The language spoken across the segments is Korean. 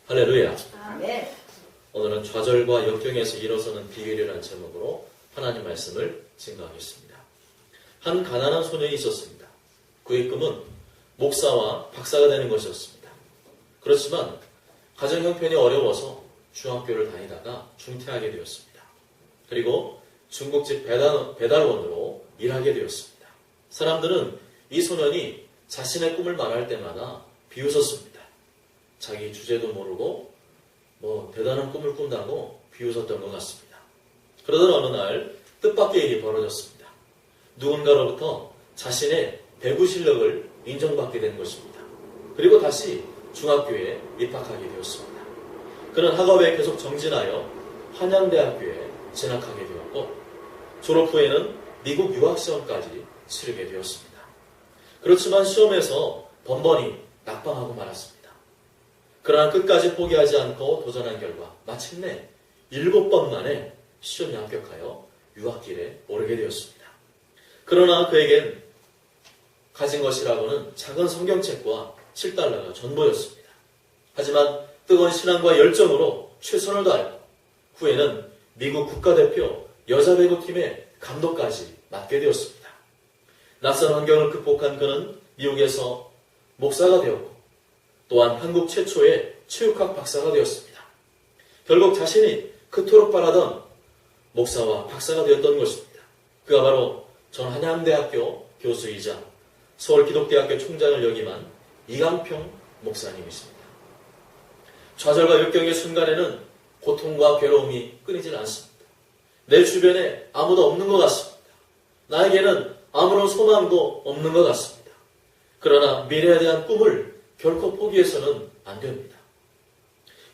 할렐루야. 아멘. 오늘은 좌절과 역경에서 일어서는 비결이라는 제목으로 하나님 말씀을 증거하겠습니다. 한 가난한 소년이 있었습니다. 그의 꿈은 목사와 박사가 되는 것이었습니다. 그렇지만 가정 형편이 어려워서 중학교를 다니다가 중퇴하게 되었습니다. 그리고 중국집 배달원으로 일하게 되었습니다. 사람들은 이 소년이 자신의 꿈을 말할 때마다 비웃었습니다. 자기 주제도 모르고 대단한 꿈을 꾼다고 비웃었던 것 같습니다. 그러던 어느 날 뜻밖의 일이 벌어졌습니다. 누군가로부터 자신의 배구 실력을 인정받게 된 것입니다. 그리고 다시 중학교에 입학하게 되었습니다. 그는 학업에 계속 정진하여 한양대학교에 진학하게 되었고 졸업 후에는 미국 유학시험까지 치르게 되었습니다. 그렇지만 시험에서 번번이 낙방하고 말았습니다. 그러나 끝까지 포기하지 않고 도전한 결과 마침내 7번 만에 시험에 합격하여 유학길에 오르게 되었습니다. 그러나 그에겐 가진 것이라고는 작은 성경책과 $7가 전부였습니다. 하지만 뜨거운 신앙과 열정으로 최선을 다하여 후에는 미국 국가대표 여자배구팀의 감독까지 맡게 되었습니다. 낯선 환경을 극복한 그는 미국에서 목사가 되었고 또한 한국 최초의 체육학 박사가 되었습니다. 결국 자신이 그토록 바라던 목사와 박사가 되었던 것입니다. 그가 바로 전 한양대학교 교수이자 서울기독대학교 총장을 역임한 이강평 목사님이십니다. 좌절과 역경의 순간에는 고통과 괴로움이 끊이질 않습니다. 내 주변에 아무도 없는 것 같습니다. 나에게는 아무런 소망도 없는 것 같습니다. 그러나 미래에 대한 꿈을 결코 포기해서는 안 됩니다.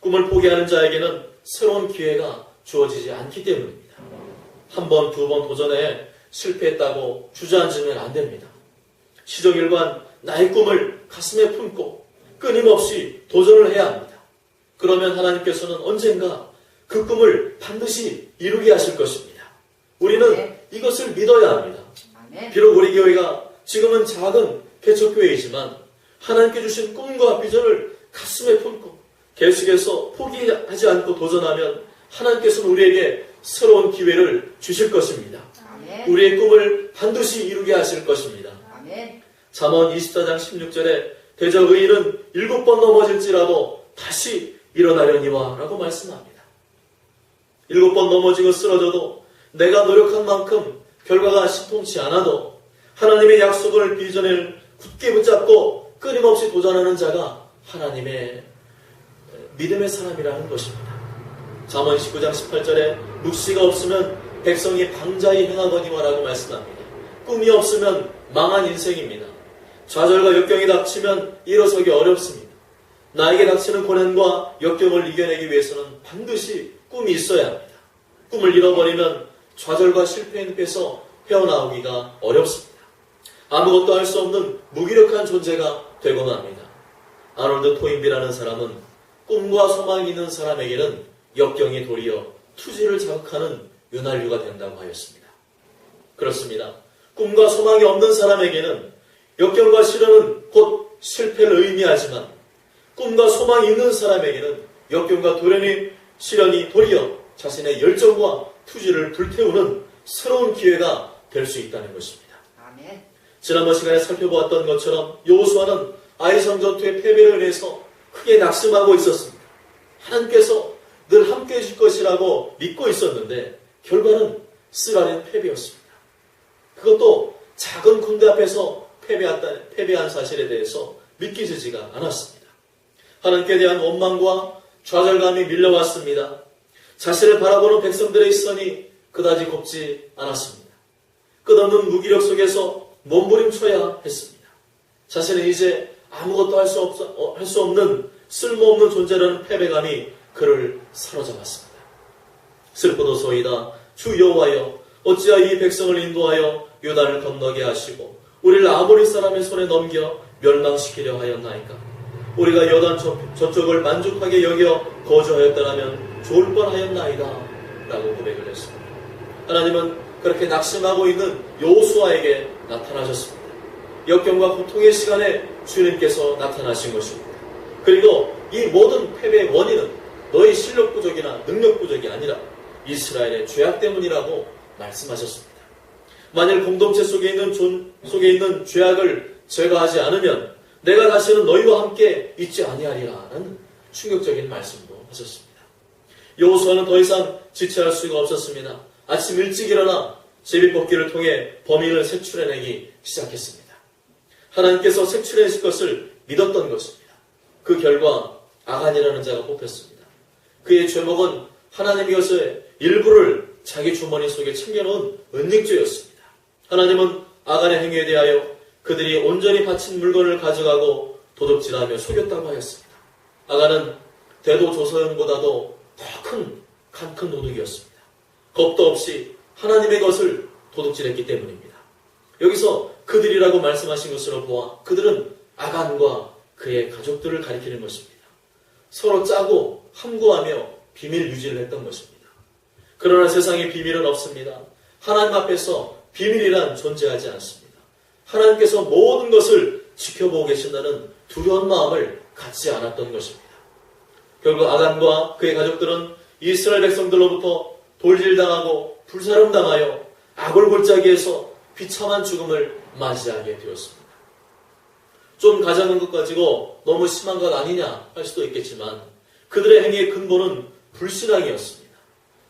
꿈을 포기하는 자에게는 새로운 기회가 주어지지 않기 때문입니다. 한 번, 두 번 도전해 실패했다고 주저앉으면 안 됩니다. 시종일관 나의 꿈을 가슴에 품고 끊임없이 도전을 해야 합니다. 그러면 하나님께서는 언젠가 그 꿈을 반드시 이루게 하실 것입니다. 우리는 이것을 믿어야 합니다. 비록 우리 교회가 지금은 작은 개척교회이지만 하나님께 주신 꿈과 비전을 가슴에 품고 계속해서 포기하지 않고 도전하면 하나님께서는 우리에게 새로운 기회를 주실 것입니다. 우리의 꿈을 반드시 이루게 하실 것입니다. 잠언 24장 16절에 대저 의인은 7번 넘어질지라도 다시 일어나려니와 라고 말씀합니다. 7번 넘어지고 쓰러져도 내가 노력한 만큼 결과가 신통치 않아도 하나님의 약속을 비전을 굳게 붙잡고 끊임없이 도전하는 자가 하나님의 믿음의 사람이라는 것입니다. 잠언 19장 18절에 묵시가 없으면 백성이 방자히 행하거니와 라고 말씀합니다. 꿈이 없으면 망한 인생입니다. 좌절과 역경이 닥치면 일어서기 어렵습니다. 나에게 닥치는 고난과 역경을 이겨내기 위해서는 반드시 꿈이 있어야 합니다. 꿈을 잃어버리면 좌절과 실패의 늪에서 헤어나오기가 어렵습니다. 아무것도 할 수 없는 무기력한 존재가 되곤 합니다. 아놀드 토인비라는 사람은 꿈과 소망이 있는 사람에게는 역경이 도리어 투지를 자극하는 윤활유가 된다고 하였습니다. 그렇습니다. 꿈과 소망이 없는 사람에게는 역경과 시련은 곧 실패를 의미하지만 꿈과 소망이 있는 사람에게는 역경과 시련이 도리어 자신의 열정과 투지를 불태우는 새로운 기회가 될 수 있다는 것입니다. 아멘. 지난번 시간에 살펴보았던 것처럼 여호수아는 아이성 전투의 패배를 인해서 크게 낙심하고 있었습니다. 하나님께서 늘 함께해 줄 것이라고 믿고 있었는데 결과는 쓰라린 패배였습니다. 그것도 작은 군대 앞에서 패배한 사실에 대해서 믿기지가 않았습니다. 하나님께 대한 원망과 좌절감이 밀려왔습니다. 자신을 바라보는 백성들의 시선이 그다지 곱지 않았습니다. 끝없는 무기력 속에서 몸부림쳐야 했습니다. 자신은 이제 아무것도 할 수 없는 쓸모없는 존재라는 패배감이 그를 사로잡았습니다. 슬프도소이다. 주 여호와여, 어찌하여 이 백성을 인도하여 요단을 건너게 하시고 우리를 아모리 사람의 손에 넘겨 멸망시키려 하였나이까. 우리가 요단 저쪽을 만족하게 여겨 거주하였더라면 좋을 뻔하였나이다 라고 고백을 했습니다. 하나님은 그렇게 낙심하고 있는 여호수아에게 나타나셨습니다. 역경과 고통의 시간에 주님께서 나타나신 것입니다. 그리고 이 모든 패배의 원인은 너의 실력 부족이나 능력 부족이 아니라 이스라엘의 죄악 때문이라고 말씀하셨습니다. 만일 공동체 속에 있는 죄악을 제거하지 않으면 내가 다시는 너희와 함께 있지 아니하리라는 충격적인 말씀도 하셨습니다. 여호수아는 더 이상 지체할 수가 없었습니다. 아침 일찍 일어나 제비뽑기를 통해 범인을 색출해내기 시작했습니다. 하나님께서 색출해내실 것을 믿었던 것입니다. 그 결과 아간이라는 자가 뽑혔습니다. 그의 죄목은 하나님 것의 일부를 자기 주머니 속에 챙겨놓은 은닉죄였습니다. 하나님은 아간의 행위에 대하여 그들이 온전히 바친 물건을 가져가고 도둑질하며 속였다고 하였습니다. 아간은 대도조서연보다도 더 큰 도둑이었습니다. 겁도 없이 하나님의 것을 도둑질했기 때문입니다. 여기서 그들이라고 말씀하신 것으로 보아 그들은 아간과 그의 가족들을 가리키는 것입니다. 서로 짜고 함구하며 비밀 유지를 했던 것입니다. 그러나 세상에 비밀은 없습니다. 하나님 앞에서 비밀이란 존재하지 않습니다. 하나님께서 모든 것을 지켜보고 계신다는 두려운 마음을 갖지 않았던 것입니다. 결국 아간과 그의 가족들은 이스라엘 백성들로부터 돌질당하고 불사름당하여 아골골짜기에서 비참한 죽음을 맞이하게 되었습니다. 좀 가장한 것 가지고 너무 심한 것 아니냐 할 수도 있겠지만 그들의 행위의 근본은 불신앙이었습니다.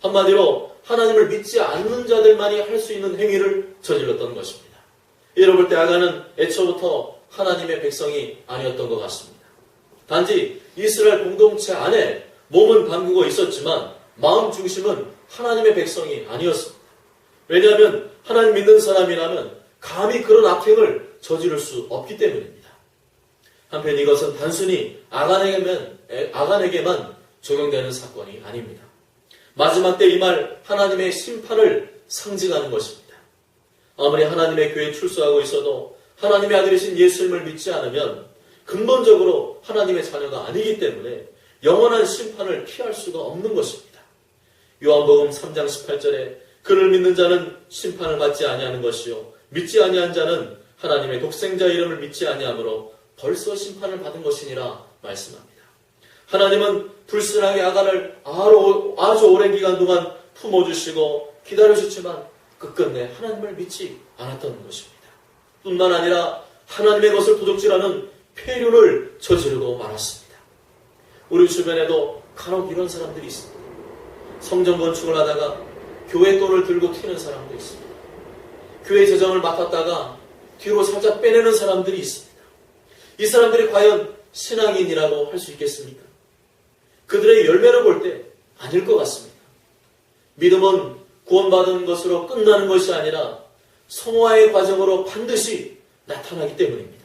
한마디로 하나님을 믿지 않는 자들만이 할 수 있는 행위를 저질렀던 것입니다. 이를 볼 때 아간은 애초부터 하나님의 백성이 아니었던 것 같습니다. 단지 이스라엘 공동체 안에 몸은 담그고 있었지만 마음 중심은 하나님의 백성이 아니었습니다. 왜냐하면 하나님 믿는 사람이라면 감히 그런 악행을 저지를 수 없기 때문입니다. 한편 이것은 단순히 아간에게만 적용되는 사건이 아닙니다. 마지막 때 이 말 하나님의 심판을 상징하는 것입니다. 아무리 하나님의 교회에 출소하고 있어도 하나님의 아들이신 예수님을 믿지 않으면 근본적으로 하나님의 자녀가 아니기 때문에 영원한 심판을 피할 수가 없는 것입니다. 요한복음 3장 18절에 그를 믿는 자는 심판을 받지 아니하는 것이요 믿지 아니한 자는 하나님의 독생자 이름을 믿지 아니하므로 벌써 심판을 받은 것이니라 말씀합니다. 하나님은 불순하게 아간을 아주 오랜 기간 동안 품어주시고 기다려주지만 끝끝내 하나님을 믿지 않았던 것입니다. 뿐만 아니라 하나님의 것을 도둑질하는 폐륜을 저지르고 말았습니다. 우리 주변에도 간혹 이런 사람들이 있습니다. 성전 건축을 하다가 교회 돈을 들고 튀는 사람도 있습니다. 교회 재정을 맡았다가 뒤로 살짝 빼내는 사람들이 있습니다. 이 사람들이 과연 신앙인이라고 할 수 있겠습니까? 그들의 열매를 볼 때 아닐 것 같습니다. 믿음은 구원받은 것으로 끝나는 것이 아니라 성화의 과정으로 반드시 나타나기 때문입니다.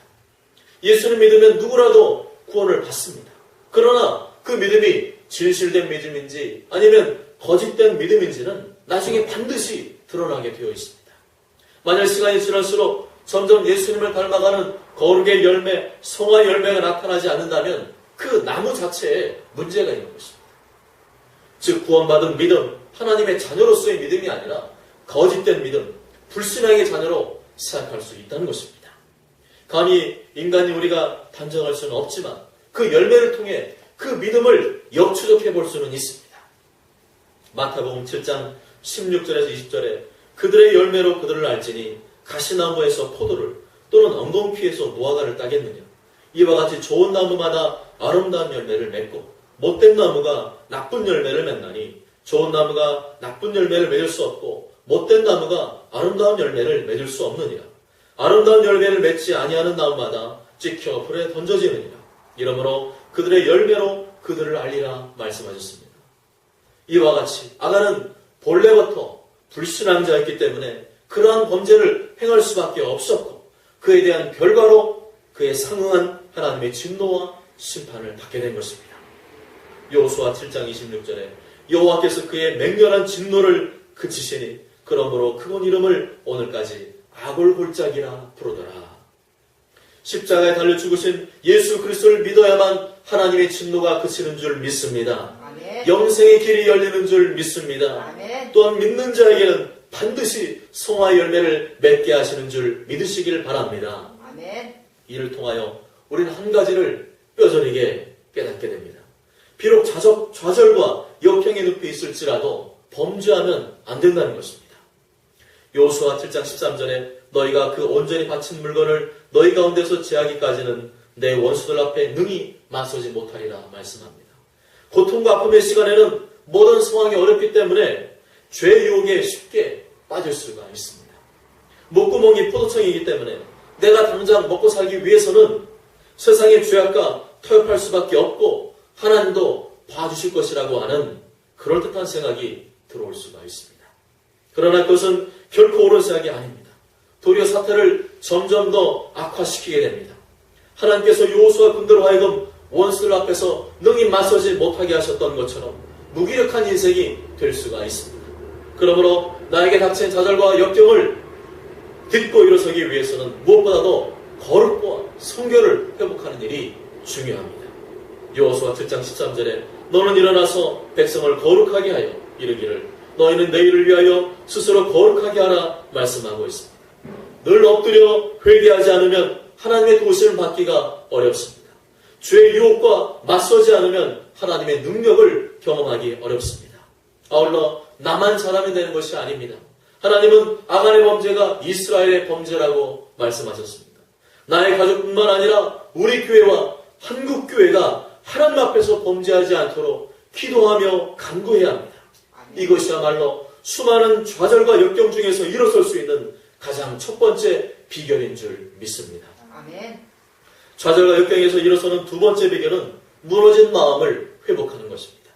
예수를 믿으면 누구라도 구원을 받습니다. 그러나 그 믿음이 진실된 믿음인지 아니면 거짓된 믿음인지는 나중에 반드시 드러나게 되어 있습니다. 만약 시간이 지날수록 점점 예수님을 닮아가는 거룩의 열매, 성화 열매가 나타나지 않는다면 그 나무 자체에 문제가 있는 것입니다. 즉 구원받은 믿음, 하나님의 자녀로서의 믿음이 아니라 거짓된 믿음, 불신앙의 자녀로 생각할 수 있다는 것입니다. 감히 인간이 우리가 단정할 수는 없지만 그 열매를 통해 그 믿음을 역추적해 볼 수는 있습니다. 마태복음 7장 16절에서 20절에 그들의 열매로 그들을 알지니 가시나무에서 포도를 또는 엉겅퀴에서 무화과를 따겠느냐. 이와 같이 좋은 나무마다 아름다운 열매를 맺고 못된 나무가 나쁜 열매를 맺나니 좋은 나무가 나쁜 열매를 맺을 수 없고 못된 나무가 아름다운 열매를 맺을 수 없느니라. 아름다운 열매를 맺지 아니하는 나무마다 찍혀 불에 던져지느니라. 이러므로 그들의 열매로 그들을 알리라 말씀하셨습니다. 이와 같이 아간은 본래부터 불신앙자였기 때문에 그러한 범죄를 행할 수밖에 없었고 그에 대한 결과로 그에 상응한 하나님의 진노와 심판을 받게 된 것입니다. 여호수아 7장 26절에 여호와께서 그의 맹렬한 진노를 그치시니 그러므로 그분 이름을 오늘까지 아골골짜기라 부르더라. 십자가에 달려 죽으신 예수 그리스도를 믿어야만 하나님의 진노가 그치는 줄 믿습니다. 아멘. 영생의 길이 열리는 줄 믿습니다. 아멘. 또한 믿는 자에게는 반드시 성화 열매를 맺게 하시는 줄 믿으시길 바랍니다. 아멘. 이를 통하여 우리는 한 가지를 뼈저리게 깨닫게 됩니다. 비록 좌절과 역경의 늪에 있을지라도 범죄하면 안 된다는 것입니다. 여호수아 7장 13절에 너희가 그 온전히 바친 물건을 너희 가운데서 제하기까지는 내 원수들 앞에 능히 맞서지 못하리라 말씀합니다. 고통과 아픔의 시간에는 모든 상황이 어렵기 때문에 죄의 유혹에 쉽게 빠질 수가 있습니다. 목구멍이 포도청이기 때문에 내가 당장 먹고 살기 위해서는 세상의 죄악과 타협할 수밖에 없고 하나님도 봐주실 것이라고 하는 그럴듯한 생각이 들어올 수가 있습니다. 그러나 그것은 결코 옳은 생각이 아닙니다. 도리어 사태를 점점 더 악화시키게 됩니다. 하나님께서 여호수아 군대로 하여금 원수들 앞에서 능히 맞서지 못하게 하셨던 것처럼 무기력한 인생이 될 수가 있습니다. 그러므로 나에게 닥친 좌절과 역경을 딛고 일어서기 위해서는 무엇보다도 거룩과 성결을 회복하는 일이 중요합니다. 여호수아 7장 13절에 너는 일어나서 백성을 거룩하게 하여 이르기를 너희는 내일을 위하여 스스로 거룩하게 하라 말씀하고 있습니다. 늘 엎드려 회개하지 않으면 하나님의 도우심을 받기가 어렵습니다. 죄의 유혹과 맞서지 않으면 하나님의 능력을 경험하기 어렵습니다. 아울러 나만 잘하면 되는 것이 아닙니다. 하나님은 아간의 범죄가 이스라엘의 범죄라고 말씀하셨습니다. 나의 가족뿐만 아니라 우리 교회와 한국 교회가 하나님 앞에서 범죄하지 않도록 기도하며 간구해야 합니다. 이것이야말로 수많은 좌절과 역경 중에서 일어설 수 있는 가장 첫 번째 비결인 줄 믿습니다. 아멘. 좌절과 역경에서 일어서는 두 번째 비결은 무너진 마음을 회복하는 것입니다.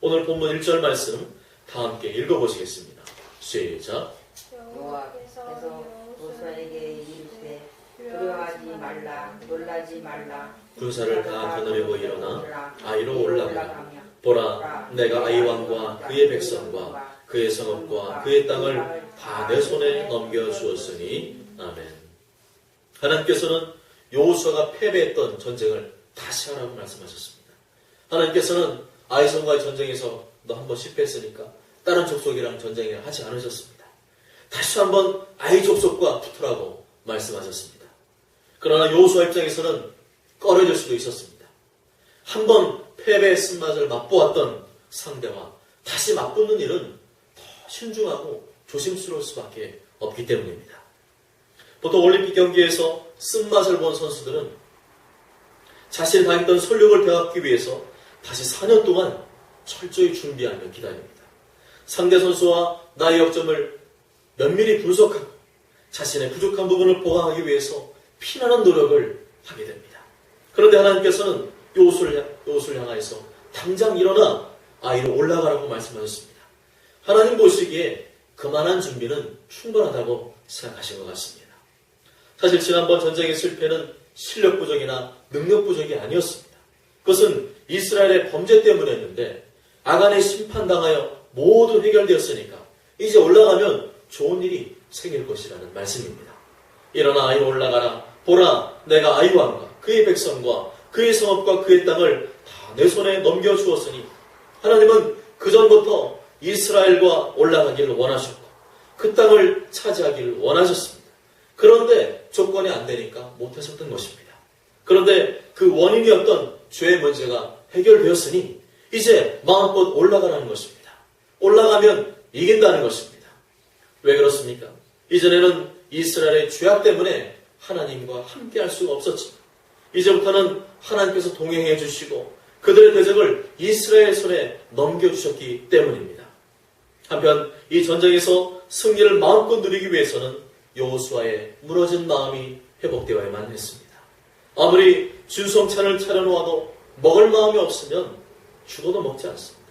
오늘 본문 1절 말씀 다 함께 읽어보시겠습니다. 시작. 여호와께서 여호수아에게 이르시되 두려워하지 말라 놀라지 말라 군사를 다 거느리고 일어나 아이로 올라가라. 보라 내가 아이 왕과 그의 백성과 그의 성읍과 그의 땅을 다 내 손에 넘겨주었으니 아멘. 하나님께서는 여호수아가 패배했던 전쟁을 다시 하라고 말씀하셨습니다. 하나님께서는 아이성과의 전쟁에서 너 한번 실패했으니까 다른 족속이랑 전쟁을 하지 않으셨습니다. 다시 한번 아이 족속과 붙으라고 말씀하셨습니다. 그러나 여호수아 입장에서는 꺼려질 수도 있었습니다. 한번 패배의 쓴맛을 맛보았던 상대와 다시 맞붙는 일은 더 신중하고 조심스러울 수밖에 없기 때문입니다. 보통 올림픽 경기에서 쓴맛을 본 선수들은 자신이 당했던 설력을 되찾기 위해서 다시 4년 동안 철저히 준비하며 기다립니다. 상대 선수와 나의 역점을 면밀히 분석하고 자신의 부족한 부분을 보강하기 위해서 피나는 노력을 하게 됩니다. 그런데 하나님께서는 여호수아를 향하여서 당장 일어나 아이로 올라가라고 말씀하셨습니다. 하나님 보시기에 그만한 준비는 충분하다고 생각하신 것 같습니다. 사실 지난번 전쟁의 실패는 실력 부족이나 능력 부족이 아니었습니다. 그것은 이스라엘의 범죄 때문이었는데 아간에 심판당하여 모두 해결되었으니까 이제 올라가면 좋은 일이 생길 것이라는 말씀입니다. 일어나 아이로 올라가라. 보라 내가 아이 왕과 그의 백성과 그의 성읍과 그의 땅을 다 내 손에 넘겨주었으니 하나님은 그전부터 이스라엘과 올라가기를 원하셨고 그 땅을 차지하기를 원하셨습니다. 그런데 조건이 안 되니까 못하셨던 것입니다. 그런데 그 원인이었던 죄의 문제가 해결되었으니 이제 마음껏 올라가라는 것입니다. 올라가면 이긴다는 것입니다. 왜 그렇습니까? 이전에는 이스라엘의 죄악 때문에 하나님과 함께 할 수가 없었지만 이제부터는 하나님께서 동행해 주시고 그들의 대적을 이스라엘 손에 넘겨주셨기 때문입니다. 한편 이 전쟁에서 승리를 마음껏 누리기 위해서는 여호수아의 무너진 마음이 회복되어야만 했습니다. 아무리 진성찬을 차려놓아도 먹을 마음이 없으면 죽어도 먹지 않습니다.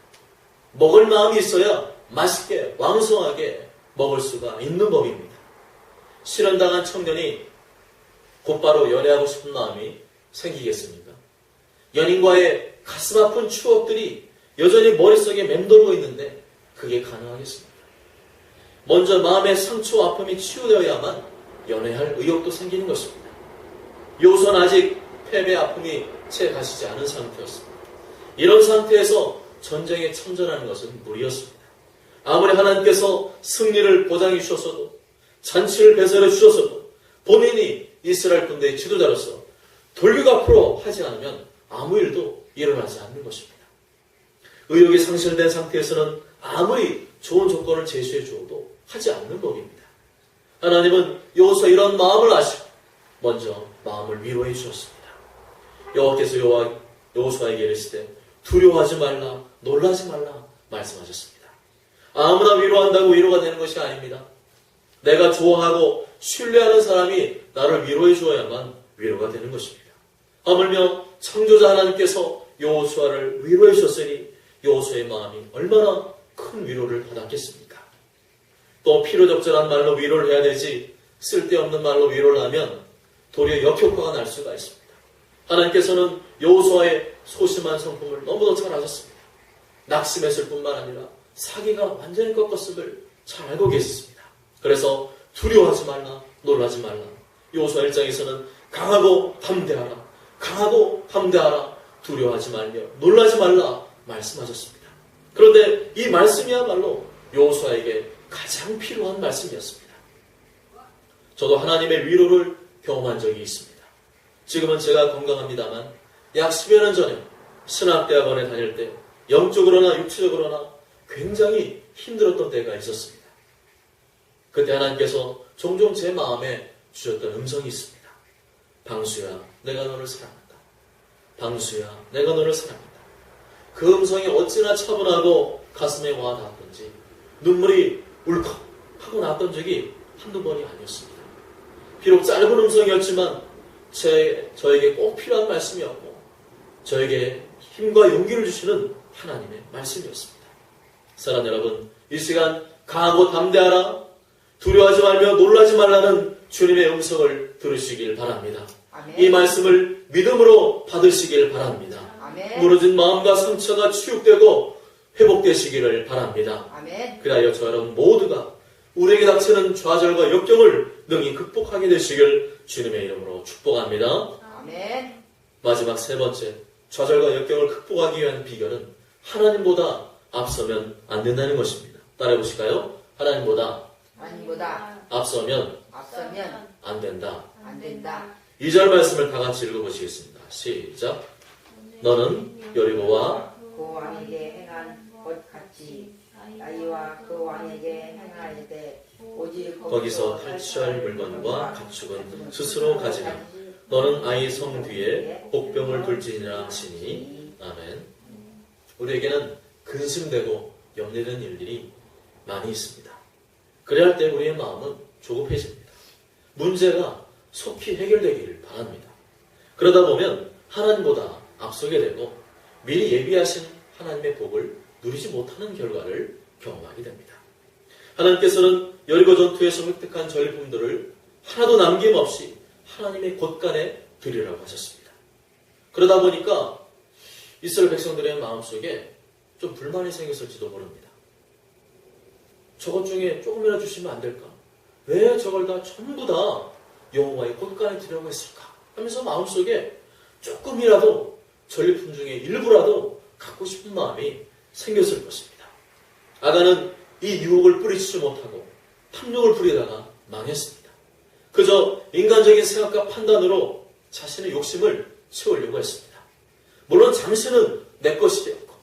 먹을 마음이 있어야 맛있게 왕성하게 먹을 수가 있는 법입니다. 실현당한 청년이 곧바로 연애하고 싶은 마음이 생기겠습니까? 연인과의 가슴 아픈 추억들이 여전히 머릿속에 맴돌고 있는데 그게 가능하겠습니까? 먼저 마음의 상처와 아픔이 치유되어야만 연애할 의욕도 생기는 것입니다. 여호수아는 아직 패배 아픔이 채 가시지 않은 상태였습니다. 이런 상태에서 전쟁에 참전하는 것은 무리였습니다. 아무리 하나님께서 승리를 보장해 주셨어도 잔치를 배설해 주셨어도 본인이 이스라엘 군대의 지도자로서 돌격 앞으로 하지 않으면 아무 일도 일어나지 않는 것입니다. 의욕이 상실된 상태에서는 아무리 좋은 조건을 제시해 주어도 하지 않는 법입니다. 하나님은 여호수아 이런 마음을 아시고 먼저 마음을 위로해 주셨습니다. 여호와께서 여호수아에게 이르시되 두려워하지 말라, 놀라지 말라 말씀하셨습니다. 아무나 위로한다고 위로가 되는 것이 아닙니다. 내가 좋아하고 신뢰하는 사람이 나를 위로해 주어야만 위로가 되는 것입니다. 하물며 창조자 하나님께서 여호수아를 위로해 주셨으니 여호수아의 마음이 얼마나 큰 위로를 받았겠습니까? 또 필요적절한 말로 위로를 해야 되지 쓸데없는 말로 위로를 하면 도리어 역효과가 날 수가 있습니다. 하나님께서는 여호수아의 소심한 성품을 너무도 잘 아셨습니다. 낙심했을 뿐만 아니라 사기가 완전히 꺾었음을 잘 알고 계셨습니다. 그래서 두려워하지 말라, 놀라지 말라. 여호수아 1장에서는 강하고 담대하라, 강하고 담대하라, 두려워하지 말며 놀라지 말라 말씀하셨습니다. 그런데 이 말씀이야말로 여호수아에게 가장 필요한 말씀이었습니다. 저도 하나님의 위로를 경험한 적이 있습니다. 지금은 제가 건강합니다만 약 10여 년 전에 신학대학원에 다닐 때 영적으로나 육체적으로나 굉장히 힘들었던 때가 있었습니다. 그때 하나님께서 종종 제 마음에 주셨던 음성이 있습니다. 방수야, 내가 너를 사랑한다. 방수야, 내가 너를 사랑한다. 그 음성이 어찌나 차분하고 가슴에 와 닿았던지 눈물이 울컥 하고 났던 적이 한두 번이 아니었습니다. 비록 짧은 음성이었지만 저에게 꼭 필요한 말씀이었고 저에게 힘과 용기를 주시는 하나님의 말씀이었습니다. 사랑 여러분, 이 시간 강하고 담대하라, 두려워하지 말며 놀라지 말라는 주님의 음성을 들으시길 바랍니다. 아멘. 이 말씀을 믿음으로 받으시길 바랍니다. 아멘. 무너진 마음과 상처가 치유되고 회복되시기를 바랍니다. 아멘. 그리하여 저 여러분 모두가 우리에게 닥치는 좌절과 역경을 능히 극복하게 되시길 주님의 이름으로 축복합니다. 아멘. 마지막 세 번째, 좌절과 역경을 극복하기 위한 비결은 하나님보다 앞서면 안 된다는 것입니다. 따라해 보실까요? 하나님보다 앞서면 안 된다. 안 된다. 2절 말씀을 다 같이 읽어보시겠습니다. 시작. 너는 여리고와 그 왕에게 행한 것 같이 아이와 그 왕에게 행할 때 오직 거기서 탈취할 물건과 가축은 스스로 가지며 너는 아이 성 뒤에 복병을 둘지니라 하시니. 아멘. 우리에게는 근심되고 염려되는 일들이 많이 있습니다. 그래야 할 때 우리의 마음은 조급해집니다. 문제가 속히 해결되기를 바랍니다. 그러다 보면 하나님보다 앞서게 되고 미리 예비하신 하나님의 복을 누리지 못하는 결과를 경험하게 됩니다. 하나님께서는 여리고 전투에서 획득한 전리품들을 하나도 남김없이 하나님의 곳간에 드리라고 하셨습니다. 그러다 보니까 이스라엘 백성들의 마음속에 좀 불만이 생겼을지도 모릅니다. 저것 중에 조금이라도 주시면 안 될까? 왜 저걸 다 전부 다 여호와의 곳간에 드리라고 했을까? 하면서 마음속에 조금이라도 전리품 중에 일부라도 갖고 싶은 마음이 생겼을 것입니다. 아간은 이 유혹을 뿌리치지 못하고 탐욕을 부리다가 망했습니다. 그저 인간적인 생각과 판단으로 자신의 욕심을 채우려고 했습니다. 물론 잠시는 내 것이 되었고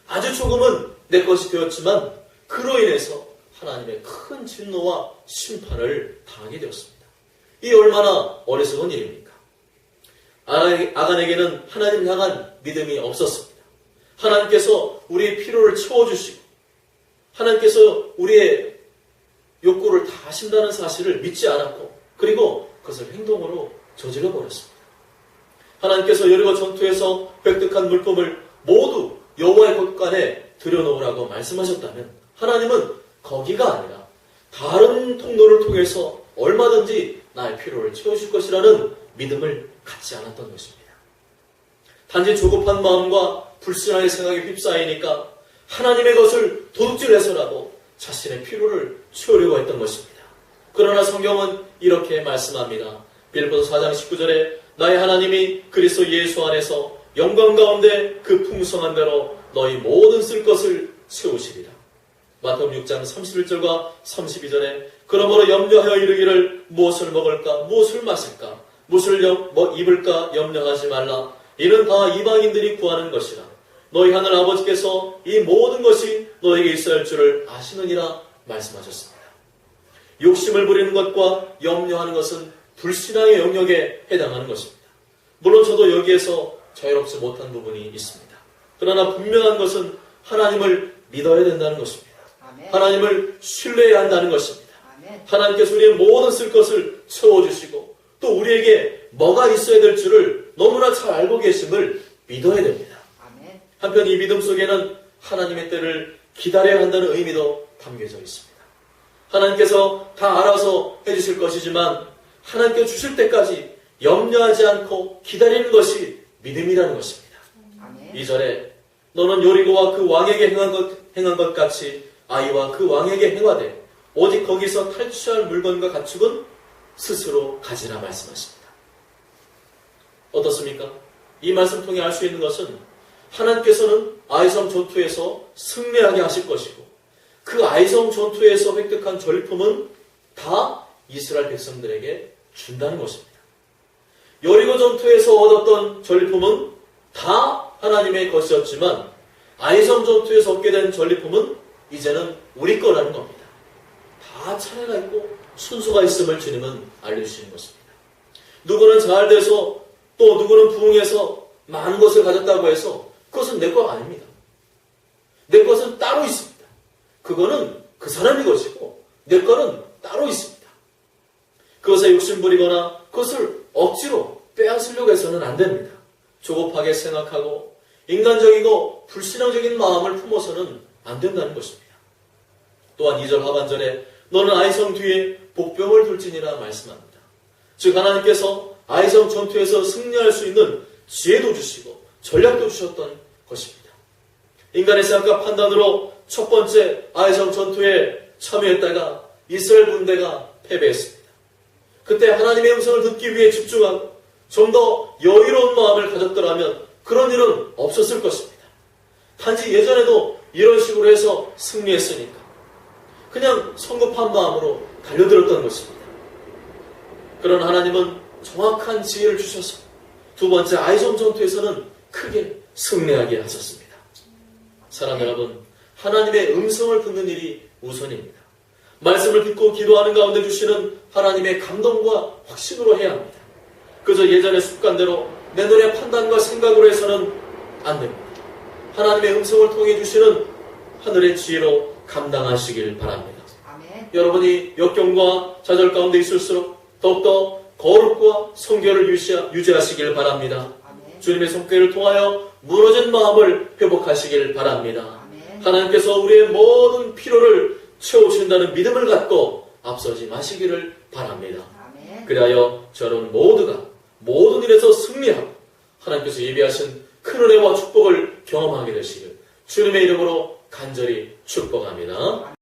아주 조금은 내 것이 되었지만 그로 인해서 하나님의 큰 진노와 심판을 당하게 되었습니다. 이 얼마나 어리석은 일입니까? 아간에게는 하나님을 향한 믿음이 없었습니다. 하나님께서 우리의 필요를 채워주시고 하나님께서 우리의 욕구를 다 하신다는 사실을 믿지 않았고 그리고 그것을 행동으로 저질러 버렸습니다. 하나님께서 여리고 전투에서 획득한 물품을 모두 여호와의 곳간에 들여놓으라고 말씀하셨다면 하나님은 거기가 아니라 다른 통로를 통해서 얼마든지 나의 필요를 채워줄 것이라는 믿음을 갖지 않았던 것입니다. 단지 조급한 마음과 불신앙의 생각에 휩싸이니까 하나님의 것을 도둑질해서라도 자신의 필요를 채우려고 했던 것입니다. 그러나 성경은 이렇게 말씀합니다. 빌립보서 4장 19절에 나의 하나님이 그리스도 예수 안에서 영광 가운데 그 풍성한 대로 너희 모든 쓸 것을 채우시리라. 마태복음 6장 31절과 32절에 그러므로 염려하여 이르기를 무엇을 먹을까 무엇을 마실까 무엇을 입을까 염려하지 말라. 이는 다 이방인들이 구하는 것이라. 너희 하늘 아버지께서 이 모든 것이 너에게 있어야 할 줄을 아시느니라 말씀하셨습니다. 욕심을 부리는 것과 염려하는 것은 불신앙의 영역에 해당하는 것입니다. 물론 저도 여기에서 자유롭지 못한 부분이 있습니다. 그러나 분명한 것은 하나님을 믿어야 된다는 것입니다. 아멘. 하나님을 신뢰해야 한다는 것입니다. 아멘. 하나님께서 우리의 모든 쓸 것을 채워주시고 또 우리에게 뭐가 있어야 될 줄을 너무나 잘 알고 계심을 믿어야 됩니다. 아멘. 한편 이 믿음 속에는 하나님의 때를 기다려야 한다는 의미도 담겨져 있습니다. 하나님께서 다 알아서 해주실 것이지만 하나님께 주실 때까지 염려하지 않고 기다리는 것이 믿음이라는 것입니다. 아멘. 2절에 너는 여리고와 그 왕에게 행한 것 같이 아이와 그 왕에게 행하되 오직 거기서 탈취할 물건과 가축은 스스로 가지라 말씀하십니다. 어떻습니까? 이 말씀 통해 알 수 있는 것은 하나님께서는 아이성 전투에서 승리하게 하실 것이고 그 아이성 전투에서 획득한 전리품은 다 이스라엘 백성들에게 준다는 것입니다. 여리고 전투에서 얻었던 전리품은 다 하나님의 것이었지만 아이성 전투에서 얻게 된 전리품은 이제는 우리 거라는 겁니다. 다 차례가 있고 순서가 있음을 주님은 알려주시는 것입니다. 누구는 잘 돼서 또 누구는 부흥해서 많은 것을 가졌다고 해서 그것은 내 거 아닙니다. 내 것은 따로 있습니다. 그거는 그 사람의 것이고 내 거는 따로 있습니다. 그것에 욕심부리거나 그것을 억지로 빼앗으려고 해서는 안 됩니다. 조급하게 생각하고 인간적이고 불신앙적인 마음을 품어서는 안 된다는 것입니다. 또한 2절 하반절에 너는 아이성 뒤에 복병을 둘지니라 말씀합니다. 즉 하나님께서 아이성 전투에서 승리할 수 있는 지혜도 주시고 전략도 주셨던 것입니다. 인간의 생각과 판단으로 첫 번째 아이성 전투에 참여했다가 이스라엘 군대가 패배했습니다. 그때 하나님의 음성을 듣기 위해 집중하고 좀 더 여유로운 마음을 가졌더라면 그런 일은 없었을 것입니다. 단지 예전에도 이런 식으로 해서 승리했으니까 그냥 성급한 마음으로 달려들었던 것입니다. 그러나 하나님은 정확한 지혜를 주셔서 두 번째 아이성 전투에서는 크게 승리하게 하셨습니다. 사랑 여러분, 하나님의 음성을 듣는 일이 우선입니다. 말씀을 듣고 기도하는 가운데 주시는 하나님의 감동과 확신으로 해야 합니다. 그저 예전의 습관대로 내 눈의 판단과 생각으로 해서는 안 됩니다. 하나님의 음성을 통해 주시는 하늘의 지혜로 감당하시길 바랍니다. 아멘. 여러분이 역경과 좌절 가운데 있을수록 더욱더 거룩과 성결을 유지하시길 바랍니다. 아멘. 주님의 손길을 통하여 무너진 마음을 회복하시길 바랍니다. 아멘. 하나님께서 우리의 모든 필요를 채우신다는 믿음을 갖고 앞서지 마시기를 바랍니다. 아멘. 그리하여 저는 모두가 모든 일에서 승리하고 하나님께서 예비하신 큰 은혜와 축복을 경험하게 되시길 주님의 이름으로 간절히 축복합니다.